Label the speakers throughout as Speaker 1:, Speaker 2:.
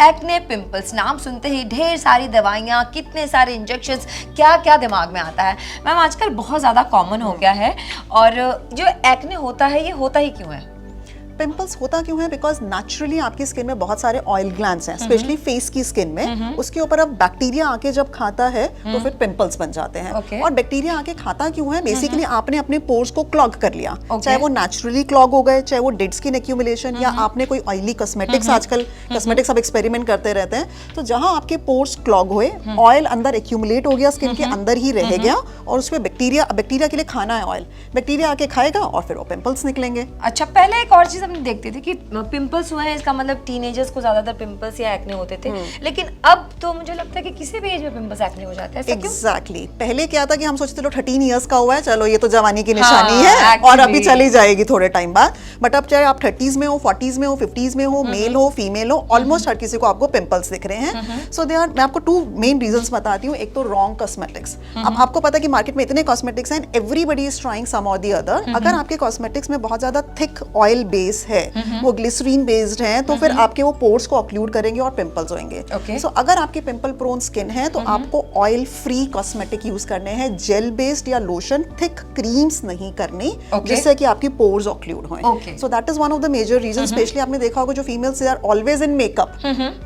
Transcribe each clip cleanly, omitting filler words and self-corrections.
Speaker 1: Acne pimples, नाम सुनते ही ढेर सारी दवाइयाँ, कितने सारे इंजेक्शंस, क्या क्या दिमाग में आता है। मैम आजकल बहुत ज़्यादा कॉमन हो गया है, और जो एक्ने होता है ये होता ही क्यों है?
Speaker 2: पिंपल्स होता क्यों है? बिकॉज नेचुरली आपकी स्किन में बहुत सारे ऑयल ग्लैंड्स हैं, स्पेशली फेस की स्किन में। उसके ऊपर अब बैक्टीरिया आके जब खाता है तो फिर पिंपल्स बन जाते हैं। और बैक्टीरिया आके खाता क्यों है? बेसिकली आपने अपने पोर्स को क्लॉग कर लिया, चाहे वो नेचुरली क्लॉग हो गए, चाहे वो डेड स्किन एक्यूमुलेशन, या आपने कोई ऑयली कॉस्मेटिक्स, आजकल कॉस्मेटिक्स सब एक्सपेरिमेंट करते रहते हैं, तो जहां आपके पोर्स क्लॉग हुए, ऑयल अंदर एक्यूमुलेट हो गया, स्किन के अंदर ही रह गया, और उसमें बैक्टीरिया के लिए खाना है ऑयल, बैक्टीरिया आके खाएगा और फिर वो पिंपल्स निकलेंगे।
Speaker 1: अच्छा, पहले एक और चीज हमने देखते थे कि पिंपल्स हुए हैं, इसका मतलब टीनेजर्स को ज्यादातर पिंपल्स या एक्ने होते थे, लेकिन अब तो मुझे लगता है कि किसी भी एज में पिंपल्स एक्ने हो जाता है।
Speaker 2: एग्जैक्टली। पहले क्या था कि हम सोचते थे 13 इयर्स का हुआ है, चलो ये तो जवानी की निशानी है और अभी चली जाएगी थोड़े टाइम बाद। बट अब चाहे आप 30s में हो, 40s में हो, 50s में हो, मेल हो, फीमेल हो, ऑलमोस्ट हर किसी को आपको पिंपल्स दिख रहे हैं। सो दे आर, मैं आपको 2 मेन रीजंस बताती हूँ। एक तो रॉन्ग कॉस्मेटिक्स। अब आपको पता है कि मार्केट में इतने कॉस्मेटिक्स हैं, एवरीबडी इज ट्राइंग सम और द अदर। अगर आपके कॉस्मेटिक्स में बहुत ज्यादा थिक ऑयल बेस है, वो ग्लिसरीन बेस्ड है, तो फिर आपके वो पोर्स को ऑक्लूड करेंगे और पिंपल्स होंगे। सो अगर आपकी पिंपल प्रोन स्किन है तो आपको ऑयल फ्री कॉस्मेटिक यूज करने हैं, जेल बेस्ड या लोशन, थिक क्रीम्स नहीं करनी, जिससे कि आपकी पोर्स ऑक्लूड हों। So that is one of the major reason. Specially आपने देखा होगा जो females are always in makeup,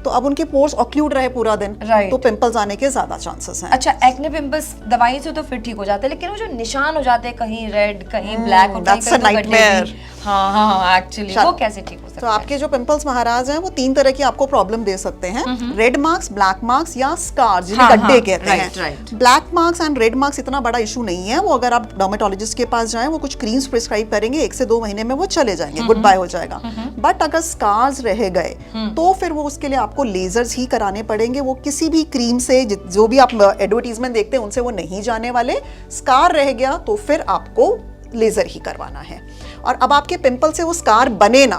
Speaker 2: तो अब उनके पोर्स ऑक्लूड रहे पूरा दिन, तो पिंपल्स आने के ज्यादा चांसेस हैं।
Speaker 1: अच्छा, एक्ने पिंपल्स दवाई से तो फिर ठीक हो जाते हैं, लेकिन वो जो निशान हो जाते हैं, कहीं रेड, कहीं ब्लैक,
Speaker 2: दैट्स अ नाइटमेयर।
Speaker 1: हाँ, एक्चुअली वो कैसे ठीक हो सकता है?
Speaker 2: तो आपके जो पिंपल्स महाराज हैं वो 3 तरह की आपको प्रॉब्लम दे सकते हैं। रेड मार्क्स, ब्लैक मार्क्स या स्कार्स, जिन्हें गड्ढे कहते हैं। Black marks and red marks इतना बड़ा इशू नहीं है, वो अगर आप डर्मेटोलॉजिस्ट के पास जाएं, वो कुछ क्रीम्स प्रिस्क्राइब करेंगे, 1 से 2 महीने में वो चले जाएंगे, गुड बाय हो जाएगा। बट अगर स्कार्स रह गए तो फिर वो उसके लिए आपको लेजर्स ही कराने पड़ेंगे। वो किसी भी क्रीम से, जो भी आप एडवर्टीजमेंट देखते हैं उनसे वो नहीं जाने वाले। स्कार रह गया तो फिर आपको लेजर ही करवाना है। और अब आपके पिंपल से वो स्कार बने ना,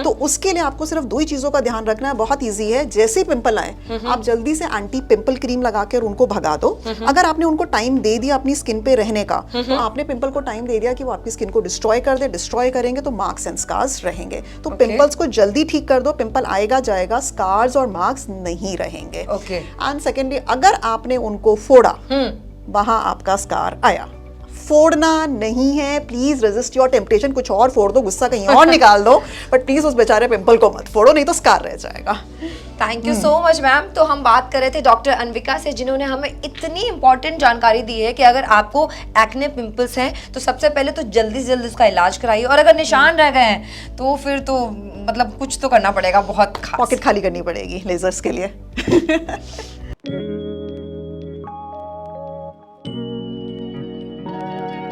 Speaker 2: तो उसके लिए आपको सिर्फ 2 ही चीजों का ध्यान रखना है। बहुत इजी है। जैसे ही पिंपल आए आप जल्दी से एंटी पिंपल क्रीम लगा कर उनको भगा दो। अगर आपने उनको टाइम दे दिया अपनी स्किन पे रहने का, तो आपने पिंपल को टाइम दे दिया कि वो आपकी स्किन को डिस्ट्रॉय कर दे। डिस्ट्रॉय करेंगे तो मार्क्स एंड स्कार्स रहेंगे। तो पिंपल्स को जल्दी ठीक कर दो, पिंपल आएगा जाएगा, स्कार्स और मार्क्स नहीं रहेंगे। एंड सेकेंडली, अगर आपने उनको फोड़ा, वहां आपका स्कार आया, फोड़ना नहीं है। प्लीज रेजिस्ट योर टेम्पटेशन, कुछ और फोड़ दो, गुस्सा कहीं और निकाल दो, बट प्लीज उस बेचारे पिंपल को मत फोड़ो, नहीं तो स्कार रह जाएगा।
Speaker 1: Thank you so much ma'am. तो हम बात कर रहे थे डॉक्टर अनविका से, जिन्होंने हमें इतनी इंपॉर्टेंट जानकारी दी है कि अगर आपको एक्ने पिंपल्स हैं तो सबसे पहले तो जल्दी से जल्दी उसका इलाज कराइए, और अगर निशान रह गए हैं तो फिर तो मतलब कुछ तो करना पड़ेगा, बहुत खास।
Speaker 2: पॉकेट खाली करनी पड़ेगी लेजर्स के लिए।